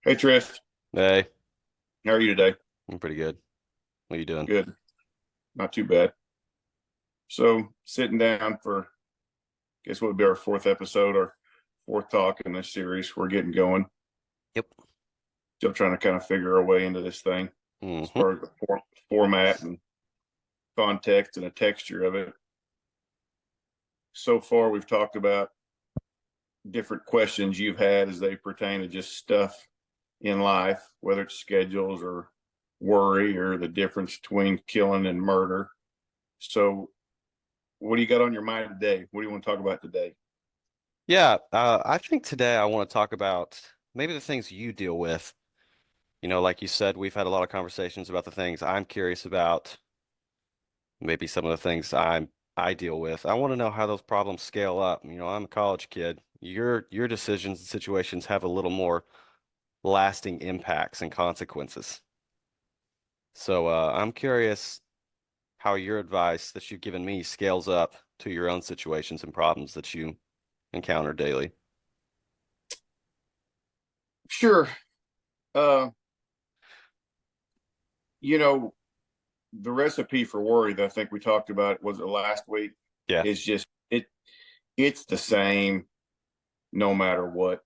Hey Trish, Hey, how are you today? I'm pretty good. What are you doing? Good, not too bad. So sitting down for, guess what would be our fourth episode or fourth talk in this series. We're getting going. Yep. Still trying to kind of figure our way into this thing as hmm far as the format and context and the texture of it. So far, we've talked about different questions you've had as they pertain to just stuff in life, whether it's schedules or worry or the difference between killing and murder. So, what do you got on your mind today? What do you want to talk about today? Yeah, I think today I want to talk about maybe the things you deal with. Like you said, we've had a lot of conversations about the things I'm curious about, maybe some of the things I deal with. I want to know how those problems scale up. I'm a college kid. Your decisions and situations have a little more lasting impacts and consequences. So I'm curious how your advice that you've given me scales up to your own situations and problems that you encounter daily. Sure. Uh, you know, the recipe for worry that I think we talked about was it last week Yeah. is just it's the same no matter what,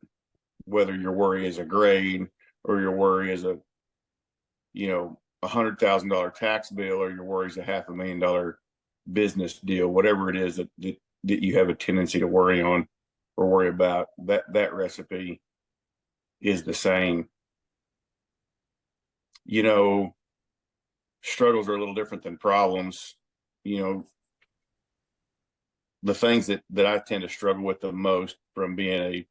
whether your worry is a grade or your worry is $100,000 tax bill or your worry is a $500,000 business deal, whatever it is that you have a tendency to worry on or worry about, that recipe is the same. You know, struggles are a little different than problems. You know, the things that I tend to struggle with the most from being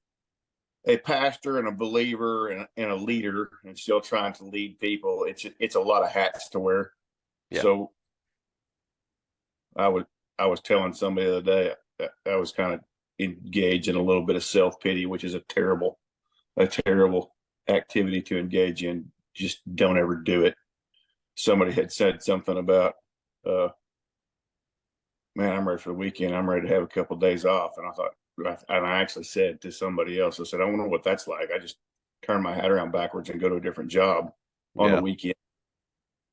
a pastor and a believer and a leader and still trying to lead people. It's a lot of hats to wear. Yeah. So I was I was telling somebody the other day I was kind of engaged in a little bit of self pity, which is a terrible activity to engage in. Just don't ever do it. Somebody had said something about uh, man, I'm ready for the weekend. I'm ready to have a couple of days off. And I thought, and I actually said to somebody else, I said, I wonder what that's like. I just turn my hat around backwards and go to a different job on the Yeah. weekend,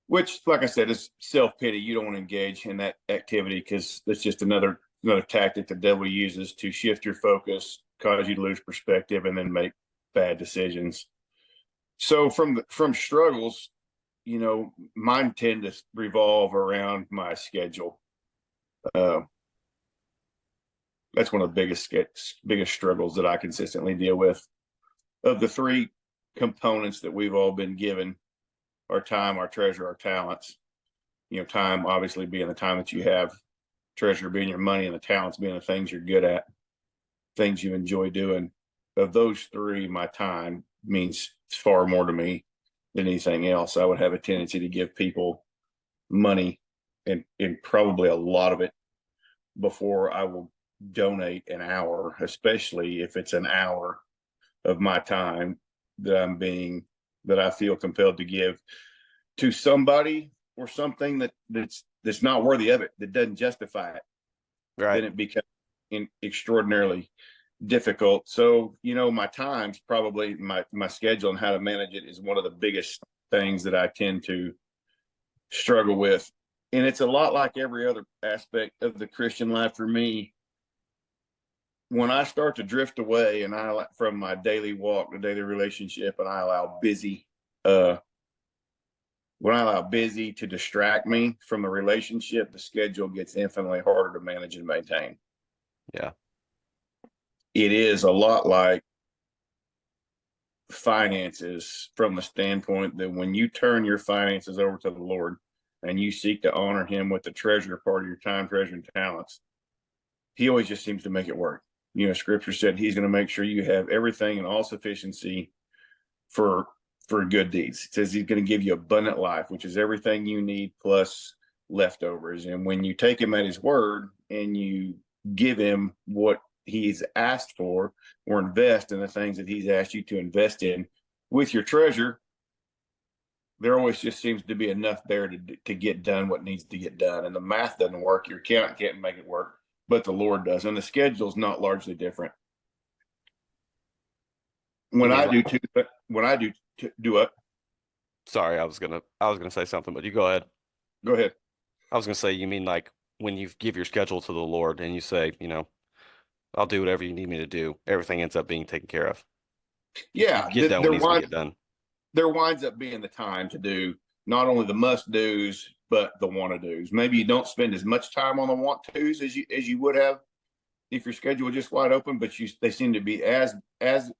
which, like I said, is self pity. You don't want to engage in that activity because that's just another tactic the devil uses to shift your focus, cause you to lose perspective, and then make bad decisions. So from struggles, mine tend to revolve around my schedule. Uh, that's one of the biggest struggles that I consistently deal with. Of the three components that we've all been given, our time, our treasure, our talents. Time obviously being the time that you have, treasure being your money, and the talents being the things you're good at, things you enjoy doing. Of those three, my time means far more to me than anything else. I would have a tendency to give people money and probably a lot of it before I will donate an hour, especially if it's an hour of my time that that I feel compelled to give to somebody or something that's not worthy of it, that doesn't justify it, Right. then it becomes extraordinarily difficult. So, my time's probably my schedule and how to manage it is one of the biggest things that I tend to struggle with. And it's a lot like every other aspect of the Christian life for me. When I start to drift away and I from my daily walk, the daily relationship, and I allow uh, when I allow busy to distract me from the relationship, the schedule gets infinitely harder to manage and maintain. Yeah. It is a lot like finances from the standpoint that when you turn your finances over to the Lord and you seek to honor Him with the treasure part of your time, treasure, and talents, He always just seems to make it work. Scripture said He's going to make sure you have everything in all sufficiency for good deeds. It says He's going to give you abundant life, which is everything you need plus leftovers. And when you take Him at His word and you give Him what He's asked for, or invest in the things that He's asked you to invest in with your treasure, there always just seems to be enough there to get done what needs to get done. And the math doesn't work. Your accountant can't make it work, but the Lord does. And the schedule's not largely different. You when mean I like, do too, when I do it, sorry, I was gonna say something, but you go ahead. go ahead. I was gonna say, you mean like when you give your schedule to the Lord and you say, I'll do whatever you need me to do, everything ends up being taken care of. You Yeah, get done what needs to be get done. there winds up being the time to do not only the must do's but the want to do's. Maybe you don't spend as much time on the want to's as you would have if your schedule was just wide open, but they seem to be as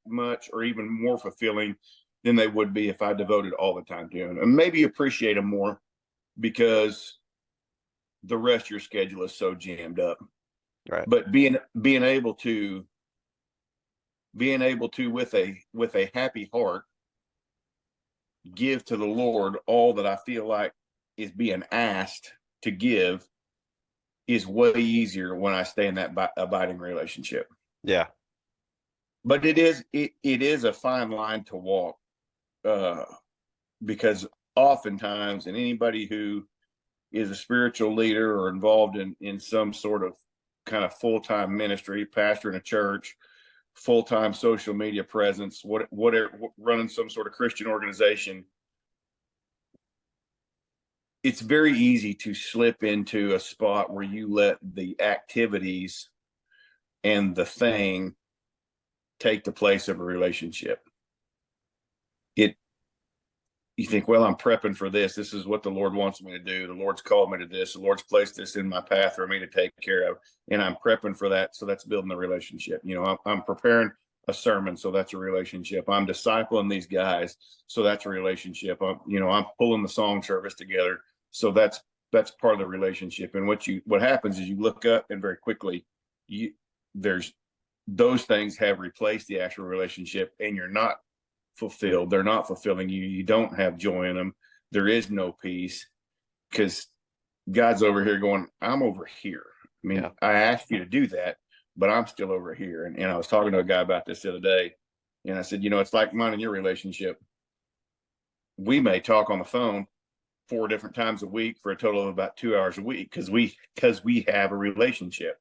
much or even more fulfilling than they would be if I devoted all the time to them, and maybe appreciate them more because the rest of your schedule is so jammed up. Right. But being able to with a happy heart give to the Lord all that I feel like is being asked to give is way easier when I stay in that abiding relationship. Yeah. But it is a fine line to walk, uh, because oftentimes, and anybody who is a spiritual leader or involved in some sort of kind of full-time ministry, pastor in a church, full-time social media presence, whatever, running some sort of Christian organization, it's very easy to slip into a spot where you let the activities and the thing take the place of a relationship. It You think, well, I'm prepping for this. This is what the Lord wants me to do. The Lord's called me to this. The Lord's placed this in my path for me to take care of, and I'm prepping for that. So that's building the relationship. I'm preparing a sermon, so that's a relationship. I'm discipling these guys, so that's a relationship. I'm pulling the song service together, so that's part of the relationship. And what happens is you look up, and very quickly, there's those things have replaced the actual relationship, and you're not fulfilled. They're not fulfilling you. You don't have joy in them. There is no peace because God's over here going, I'm over here. I mean, Yeah. I asked you to do that, but I'm still over here. And I was talking to a guy about this the other day, and I said, it's like mine and your relationship. We may talk on the phone 4 different times a week for a total of about 2 hours a week because we have a relationship.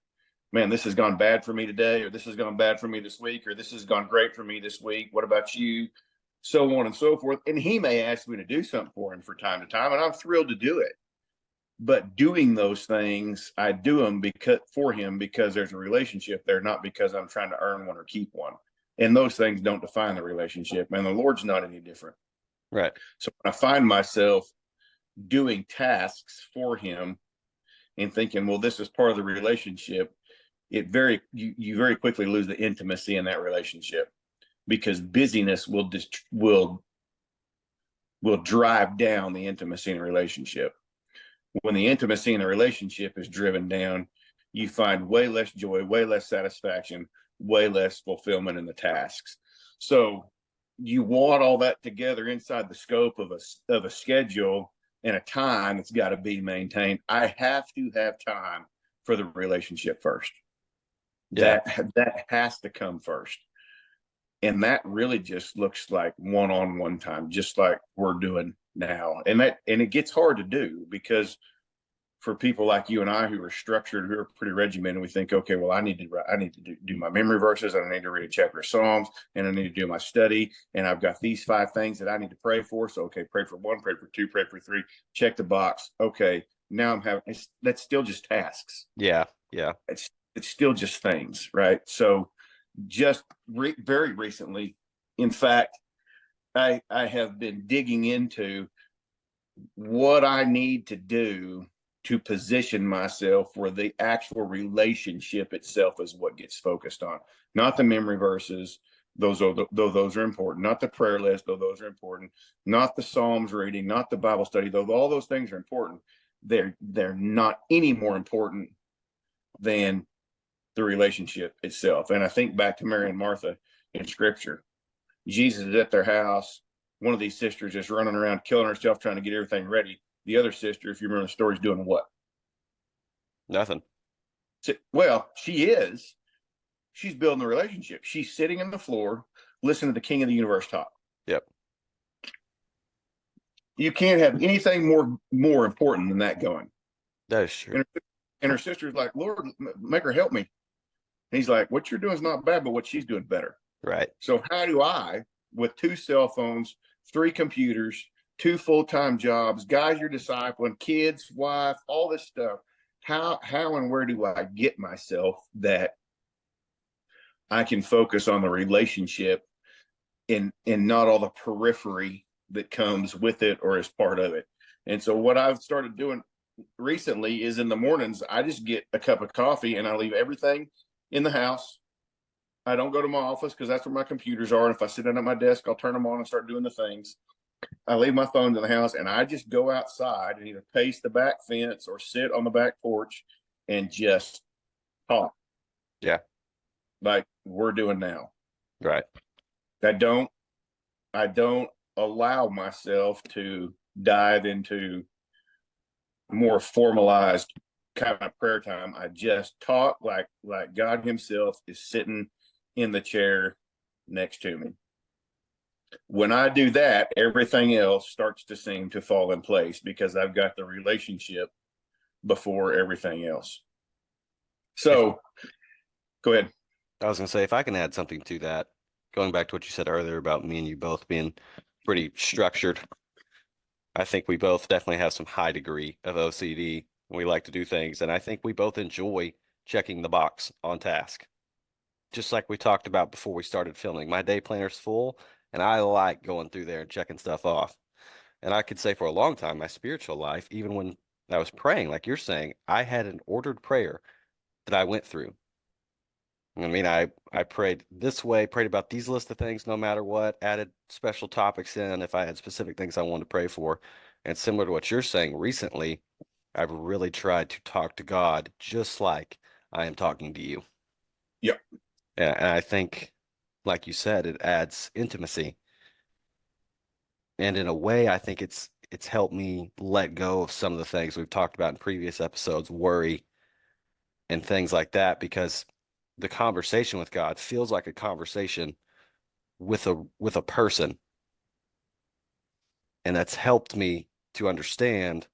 Man, this has gone bad for me today, or this has gone bad for me this week, or this has gone great for me this week. What about you? So on and so forth. And he may ask me to do something for him from time to time, and I'm thrilled to do it. But doing those things, I do them for him because there's a relationship there, not because I'm trying to earn one or keep one. And those things don't define the relationship. And the Lord's not any different. Right. So when I find myself doing tasks for him and thinking, well, this is part of the relationship, you very quickly lose the intimacy in that relationship because busyness will drive down the intimacy in a relationship. When the intimacy in the relationship is driven down, you find way less joy, way less satisfaction, way less fulfillment in the tasks. So you want all that together inside the scope of a schedule and a time that's got to be maintained. I have to have time for the relationship first. Yeah. That has to come first. And that really just looks like one-on-one time, just like we're doing now. And it gets hard to do because for people like you and I who are structured, who are pretty regimented, we think, okay, well, I need to do my memory verses, and I need to read a chapter of Psalms, and I need to do my study, and I've got these 5 things that I need to pray for. So, okay, pray for 1, pray for 2, pray for 3, check the box. Okay, now that's still just tasks. Yeah. Yeah. It's still just things, right? So just very recently, in fact, I have been digging into what I need to do to position myself where the actual relationship itself is what gets focused on, not the memory verses. Those are important, not the prayer list, though those are important, not the Psalms reading, not the Bible study, though all those things are important. They're not any more important than the relationship itself. And I think back to Mary and Martha in Scripture. Jesus is at their house. One of these sisters is running around killing herself trying to get everything ready. The other sister, if you remember the story, is doing what? Nothing. Well, she's building the relationship. She's sitting on the floor listening to the King of the Universe talk. Yep. You can't have anything more important than that going. That is true. And her sister's like, Lord, make her help me. And he's like, what you're doing is not bad, but what she's doing better. Right. So how do I, with 2 cell phones, 3 computers, 2 full-time jobs, guys you're discipling, kids, wife, all this stuff, how and where do I get myself that I can focus on the relationship and not all the periphery that comes with it or as part of it? And so what I've started doing recently is in the mornings, I just get a cup of coffee and I leave everything in the house. I don't go to my office because that's where my computers are. And if I sit down at my desk, I'll turn them on and start doing the things. I leave my phone in the house and I just go outside and either pace the back fence or sit on the back porch and just talk Yeah. like we're doing now. Right. I don't allow myself to dive into more formalized kind of prayer time. I just talk like God himself is sitting in the chair next to me. When I do that, everything else starts to seem to fall in place because I've got the relationship before everything else. So go ahead. I was going to say, if I can add something to that, going back to what you said earlier about me and you both being pretty structured, I think we both definitely have some high degree of OCD. We like to do things, and I think we both enjoy checking the box on task. Just like we talked about before we started filming, my day planner's full, and I like going through there and checking stuff off. And I could say for a long time, my spiritual life, even when I was praying, like you're saying, I had an ordered prayer that I went through. I mean, I prayed this way, prayed about these list of things no matter what, added special topics in if I had specific things I wanted to pray for. And similar to what you're saying, recently, I've really tried to talk to God just like I am talking to you. Yep. And I think, like you said, it adds intimacy. And in a way, I think it's helped me let go of some of the things we've talked about in previous episodes, worry and things like that, because the conversation with God feels like a conversation with a person. And that's helped me to understand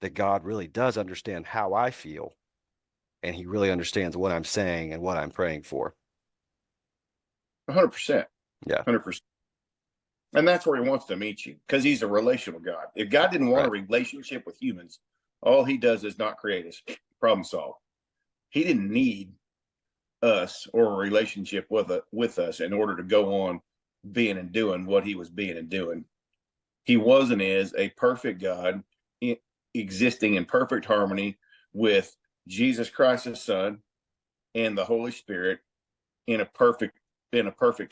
that God really does understand how I feel, and he really understands what I'm saying and what I'm praying for. 100%. Yeah. 100%. And that's where he wants to meet you because he's a relational God. If God didn't want a Right. relationship with humans, all he does is not create us. Problem solved. He didn't need us or a relationship with us in order to go on being and doing what he was being and doing. He was and is a perfect God existing in perfect harmony with Jesus Christ, his son, and the Holy Spirit in a perfect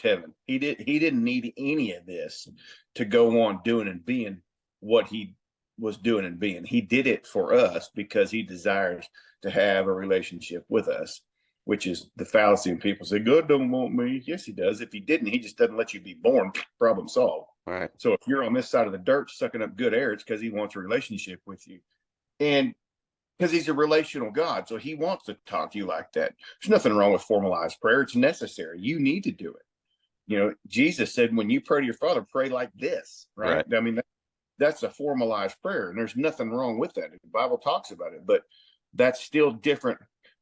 heaven. He didn't need any of this to go on doing and being what he was doing and being. He did it for us because he desires to have a relationship with us, which is the fallacy when people say, God don't want me. Yes, he does. If he didn't, he just doesn't let you be born. Problem solved. Right. So if you're on this side of the dirt sucking up good air, it's because he wants a relationship with you. And because he's a relational God. So he wants to talk to you like that. There's nothing wrong with formalized prayer. It's necessary. You need to do it. You know, Jesus said, when you pray to your Father, pray like this, right? Right. I mean, that's a formalized prayer, and there's nothing wrong with that. The Bible talks about it, but that's still different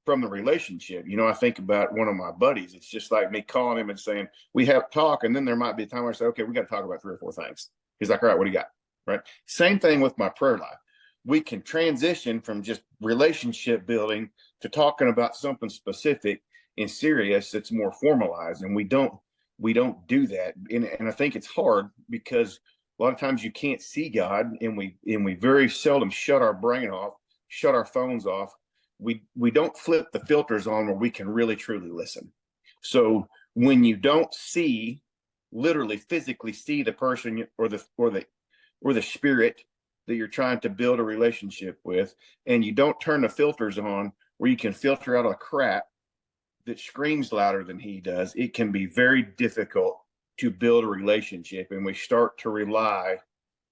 from the relationship. You know, I think about one of my buddies. It's just like me calling him and saying, we have talk, and then there might be a time where I say, okay, we got to talk about 3 or 4 things. He's like, all right, what do you got? Right. Same thing with my prayer life. We can transition from just relationship building to talking about something specific and serious that's more formalized, and we don't do that. And I think it's hard because a lot of times you can't see God, and we very seldom shut our brain off, shut our phones off. We don't flip the filters on where we can really truly listen. So when you don't see, literally physically see the person or the spirit that you're trying to build a relationship with, and you don't turn the filters on where you can filter out a crap that screams louder than he does, it can be very difficult to build a relationship. And we start to rely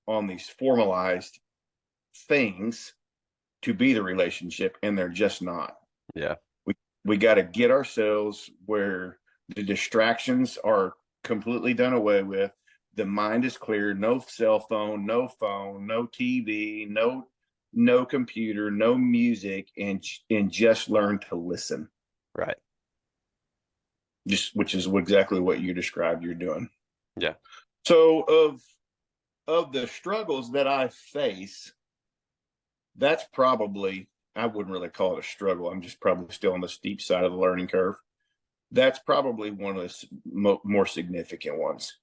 on these formalized things to be the relationship, and they're just not. Yeah. We got to get ourselves where the distractions are completely done away with. The mind is clear, no cell phone, no TV, no computer, no music, and just learn to listen. Right. just which is exactly what you described you're doing. Yeah. So of the struggles that I face, that's probably, I wouldn't really call it a struggle. I'm just probably still on the steep side of the learning curve. That's probably one of the more significant ones.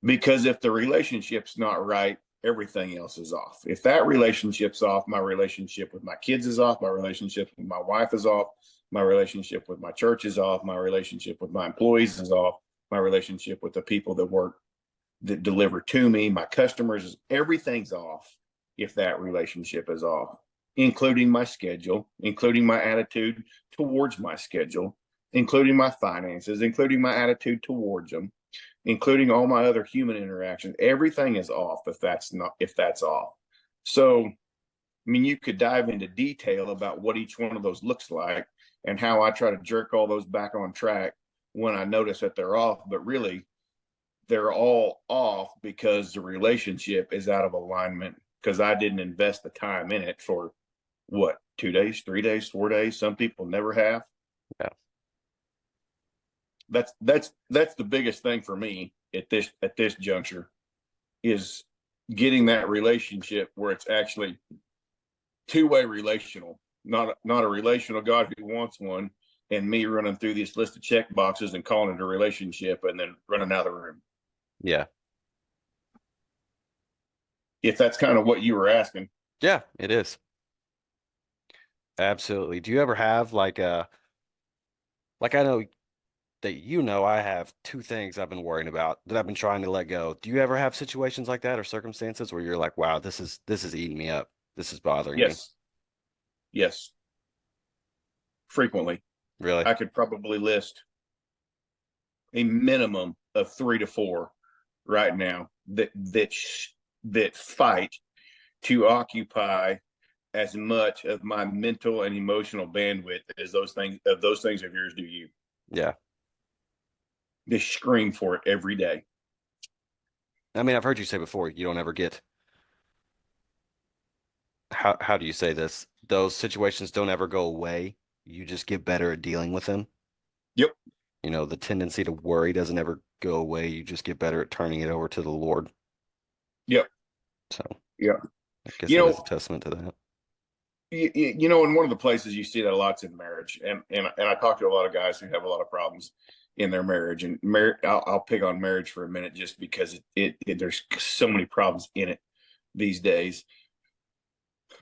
Because if the relationship's not right, everything else is off. If that relationship's off, my relationship with my kids is off, my relationship with my wife is off, my relationship with my church is off, my relationship with my employees is off, my relationship with the people that work, that deliver to me, my customers, everything's off if that relationship is off, including my schedule, including my attitude towards my schedule, including my finances, including my attitude towards them, including all my other human interactions. Everything is off if that's off. So, I mean, you could dive into detail about what each one of those looks like and how I try to jerk all those back on track when I notice that they're off, but really they're all off because the relationship is out of alignment because I didn't invest the time in it for what, 2 days, 3 days, 4 days. Some people never have. Yeah. That's the biggest thing for me at this juncture is getting that relationship where it's actually two-way relational, not a relational God who wants one and me running through this list of check boxes and calling it a relationship and then running out of the room. Yeah. If that's kind of what you were asking. Yeah, it is. Absolutely. Do you ever have like I know that I have two things I've been worrying about that I've been trying to let go. Do you ever have situations like that or circumstances where you're like, wow, this is eating me up. This is bothering me. Yes. Frequently. Really? I could probably list a minimum of 3 to 4 right now that fight to occupy as much of my mental and emotional bandwidth as those things of yours do you. Yeah. They scream for it every day. I mean, I've heard you say before, you don't ever get how do you say this? Those situations don't ever go away. You just get better at dealing with them. Yep. You know, the tendency to worry doesn't ever go away. You just get better at turning it over to the Lord. Yep. So, yeah. I guess it is a testament to that. And one of the places you see that a lot's in marriage, and I talk to a lot of guys who have a lot of problems in their marriage, and I'll pick on marriage for a minute just because there's so many problems in it these days.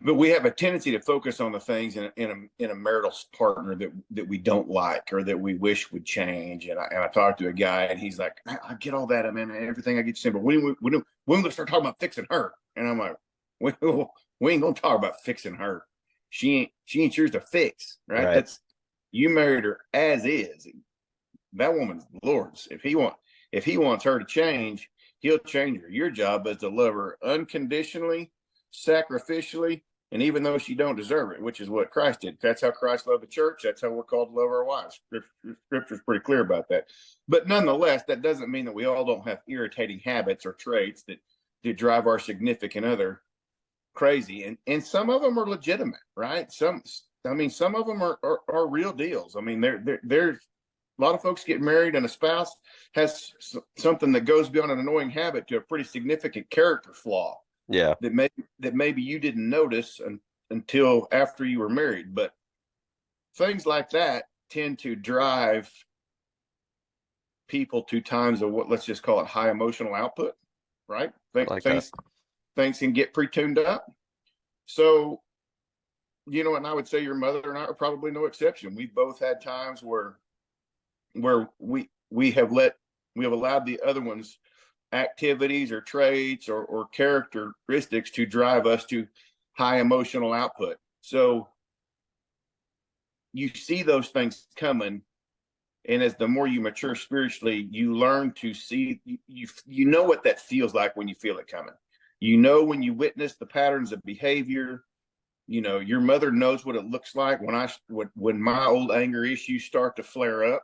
But we have a tendency to focus on the things in a marital partner that we don't like or that we wish would change. And I talked to a guy, and he's like, "I get all that, man, everything I get simple. When we start talking about fixing her?" And I'm like, "We ain't gonna talk about fixing her. She ain't yours to fix, right? Right. That's, you married her as is. That woman's the Lord's. If he wants her to change, he'll change her. Your job is to love her unconditionally, sacrificially, and even though she don't deserve it, which is what Christ did. That's how Christ loved the church. That's how we're called to love our wives. Scripture's pretty clear about that. But nonetheless, that doesn't mean that we all don't have irritating habits or traits that drive our significant other crazy. And some of them are legitimate, right? Some of them are real deals. I mean, there's a lot of folks get married and a spouse has something that goes beyond an annoying habit to a pretty significant character flaw. Yeah. That maybe you didn't notice until after you were married. But things like that tend to drive people to times of what, let's just call it, high emotional output, right? Things can get pre-tuned up. So, and I would say your mother and I are probably no exception. We've both had times where we have allowed the other one's activities or traits or characteristics to drive us to high emotional output. So you see those things coming, and as the more you mature spiritually, you learn to see, you know what that feels like when you feel it coming. When you witness the patterns of behavior. Your mother knows what it looks like when my old anger issues start to flare up.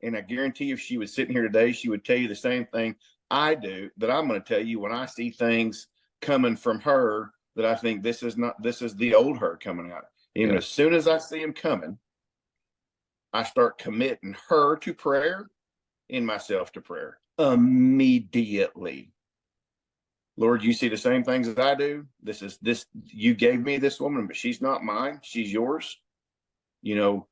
And I guarantee if she was sitting here today, she would tell you the same thing I do, that I'm going to tell you when I see things coming from her that I think this is the old her coming out. As soon as I see them coming, I start committing her to prayer and myself to prayer immediately. Lord, you see the same things as I do. This, you gave me this woman, but she's not mine. She's yours. You know,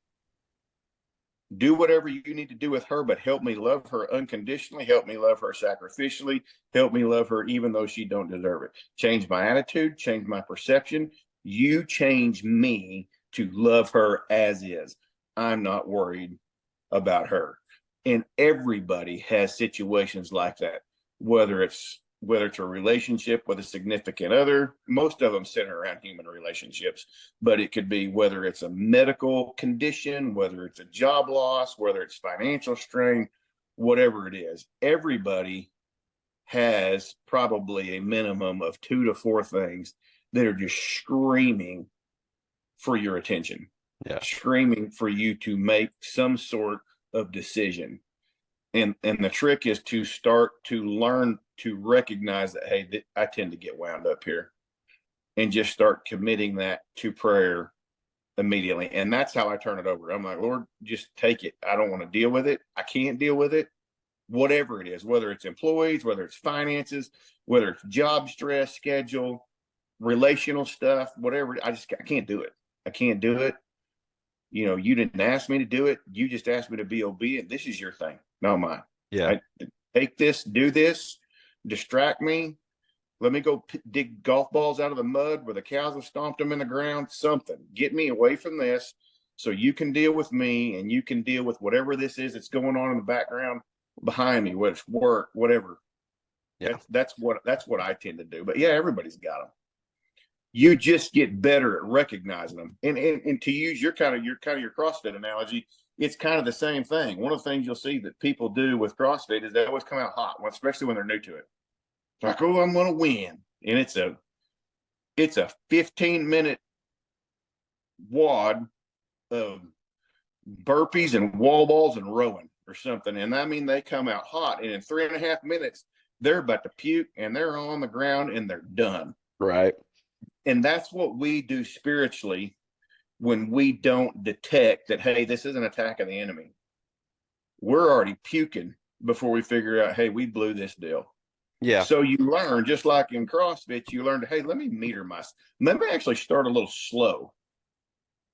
do whatever you need to do with her, but help me love her unconditionally. Help me love her sacrificially. Help me love her even though she don't deserve it. Change my attitude, change my perception. You change me to love her as is. I'm not worried about her. And everybody has situations like that, whether it's a relationship with a significant other. Most of them center around human relationships, but it could be whether it's a medical condition, whether it's a job loss, whether it's financial strain, whatever it is. Everybody has probably a minimum of 2 to 4 things that are just screaming for your attention, screaming for you to make some sort of decision. And the trick is to start to learn to recognize that, hey, I tend to get wound up here, and just start committing that to prayer immediately. And that's how I turn it over. I'm like, Lord, just take it. I don't want to deal with it. I can't deal with it. Whatever it is, whether it's employees, whether it's finances, whether it's job stress, schedule, relational stuff, whatever. I can't do it. I can't do it. You know, you didn't ask me to do it. You just asked me to be obedient. This is your thing, not mine. Yeah. Take this, do this, distract me. Let me go dig golf balls out of the mud where the cows have stomped them in the ground. Something. Get me away from this so you can deal with me, and you can deal with whatever this is that's going on in the background behind me, whether it's work, whatever. Yeah. That's what I tend to do. But yeah, everybody's got them. You just get better at recognizing them. And to use your CrossFit analogy, it's kind of the same thing. One of the things you'll see that people do with CrossFit is they always come out hot, especially when they're new to it. Like, oh, I'm going to win. And it's a 15-minute wad of burpees and wall balls and rowing or something. And I mean, they come out hot, and in 3.5 minutes, they're about to puke, and they're on the ground, and they're done. Right. And that's what we do spiritually when we don't detect that, hey, this is an attack of the enemy. We're already puking before we figure out, hey, we blew this deal. Yeah. So you learn, just like in CrossFit, you learn to, hey, let me meter myself. Let me actually start a little slow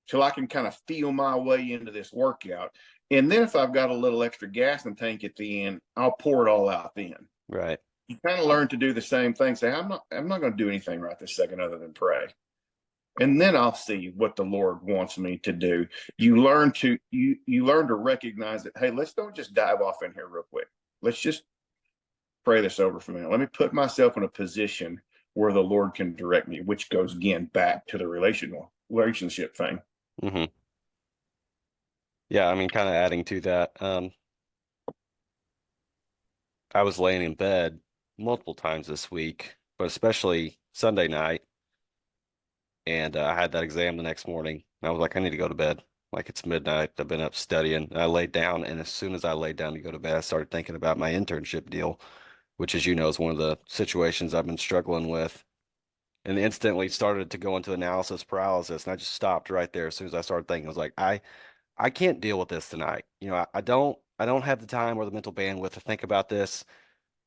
till I can kind of feel my way into this workout. And then if I've got a little extra gas in the tank at the end, I'll pour it all out then. Right. You kind of learn to do the same thing. Say, I'm not going to do anything right this second other than pray. And then I'll see what the Lord wants me to do. You learn to recognize that, hey, let's don't just dive off in here real quick. Let's just pray this over for a minute. Let me put myself in a position where the Lord can direct me, which goes again back to the relationship thing. Mm-hmm. Yeah, I mean, kind of adding to that, I was laying in bed multiple times this week, but especially Sunday night, and I had that exam the next morning. And I was like, I need to go to bed. Like, it's midnight. I've been up studying. And I laid down, and as soon as I laid down to go to bed, I started thinking about my internship deal, which, as you know, is one of the situations I've been struggling with. And instantly started to go into analysis paralysis, and I just stopped right there as soon as I started thinking. I was like, I can't deal with this tonight. You know, I don't have the time or the mental bandwidth to think about this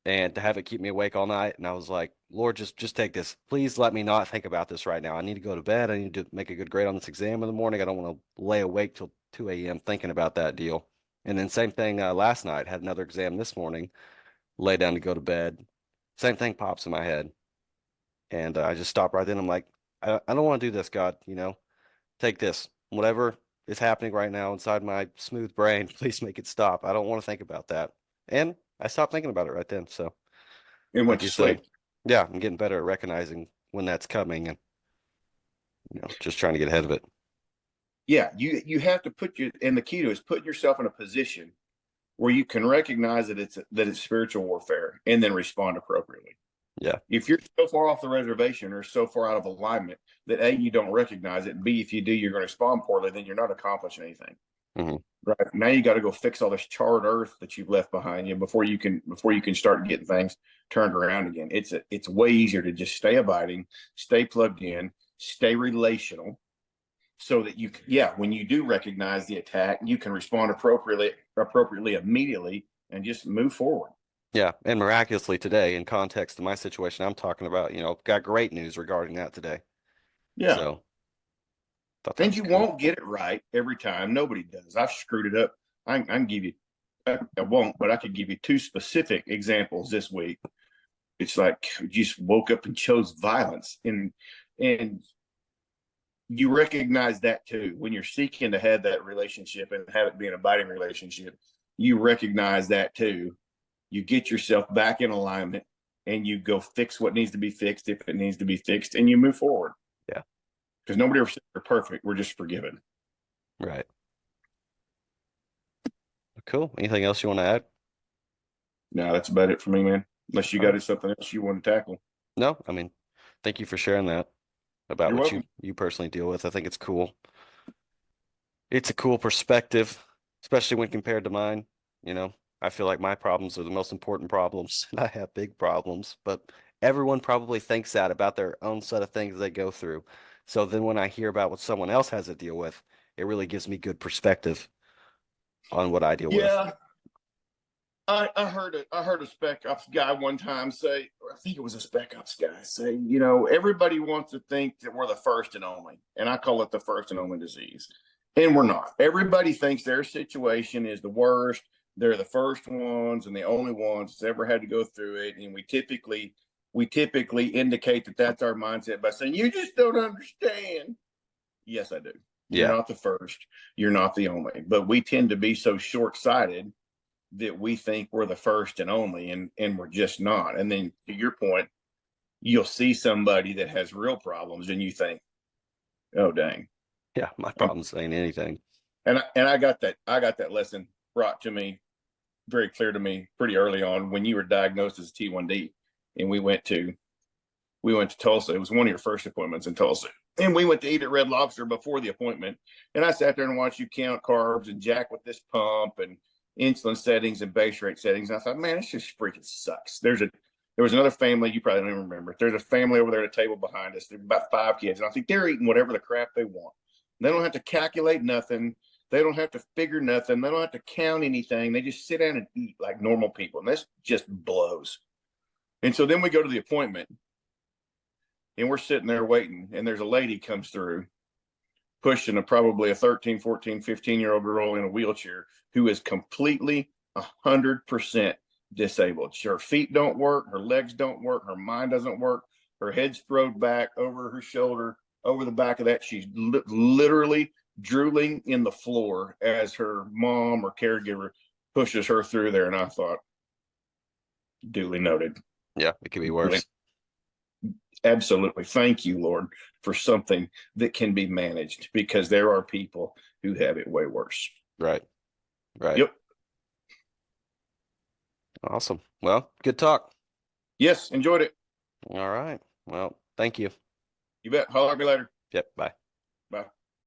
and to have it keep me awake all night. And I was like, Lord, just take this. Please let me not think about this right now. I need to go to bed. I need to make a good grade on this exam in the morning. I don't want to lay awake till 2 a.m. thinking about that deal. And then same thing last night, had another exam this morning, lay down to go to bed. Same thing pops in my head. And I just stopped right then. I'm like, I don't want to do this, God, you know, take this, whatever is happening right now inside my smooth brain, please make it stop. I don't want to think about that. And I stopped thinking about it right then. So, And went like to you sleep. said, yeah, I'm getting better at recognizing when that's coming and, just trying to get ahead of it. Yeah, you have to and the key to it is putting yourself in a position where you can recognize that it's spiritual warfare and then respond appropriately. Yeah. If you're so far off the reservation or so far out of alignment that A, you don't recognize it, and B, if you do, you're going to respond poorly, then you're not accomplishing anything. Mm-hmm. Right now, you got to go fix all this charred earth that you've left behind you before you can start getting things turned around again. It's way easier to just stay abiding, stay plugged in, stay relational, so that when you do recognize the attack, you can respond appropriately immediately and just move forward. Yeah, and miraculously today, in context of my situation I'm talking about, got great news regarding that today. Yeah. So thought that And was you cool. won't get it right every time. Nobody does. I've screwed it up. I can give you, I won't, but I could give you two specific examples this week. It's like you just woke up and chose violence, and you recognize that too when you're seeking to have that relationship and have it be an abiding relationship. You recognize that too. You get yourself back in alignment, and you go fix what needs to be fixed if it needs to be fixed, and you move forward. Yeah. Because nobody ever said we're perfect. We're just forgiven. Right. Cool. Anything else you want to add? No, that's about it for me, man. Unless you All right. got something else you want to tackle. No, I mean, thank you for sharing that about You're what welcome. you personally deal with. I think it's cool. It's a cool perspective, especially when compared to mine. I feel like my problems are the most important problems, and I have big problems, but everyone probably thinks that about their own set of things they go through. So then when I hear about what someone else has to deal with, it really gives me good perspective on what I deal with. Yeah, I heard a spec ops guy one time say, or I think it was a spec ops guy say, everybody wants to think that we're the first and only, and I call it the first and only disease, and we're not. Everybody thinks their situation is the worst. They're the first ones and the only ones that's ever had to go through it, and we typically indicate that that's our mindset by saying, "You just don't understand." Yes, I do. You're Yeah. not the first. You're not the only. But we tend to be so short sighted that we think we're the first and only, and we're just not. And then to your point, you'll see somebody that has real problems, and you think, "Oh, dang." Yeah. My problems ain't anything. And I got that lesson brought to me very clear to me pretty early on when you were diagnosed as T1D, and we went to Tulsa. It was one of your first appointments in Tulsa. And we went to eat at Red Lobster before the appointment. And I sat there and watched you count carbs and jack with this pump and insulin settings and base rate settings. And I thought, man, this just freaking sucks. There was another family, you probably don't even remember. There's a family over there at a table behind us. They're about 5 kids. And I think they're eating whatever the crap they want. They don't have to calculate nothing. They don't have to figure nothing. They don't have to count anything. They just sit down and eat like normal people. And this just blows. And so then we go to the appointment, and we're sitting there waiting, and there's a lady comes through pushing probably a 13, 14, 15-year-old girl in a wheelchair who is completely 100% disabled. Her feet don't work, her legs don't work, her mind doesn't work, her head's thrown back over her shoulder, over the back of that. She's literally drooling in the floor as her mom or caregiver pushes her through there. And I thought, duly noted. Yeah, it could be worse. Absolutely. Thank you, Lord, for something that can be managed, because there are people who have it way worse. Right. Right. Yep. Awesome. Well, good talk. Yes. Enjoyed it. All right. Well, thank you. You bet. Holler at me later. Yep. Bye.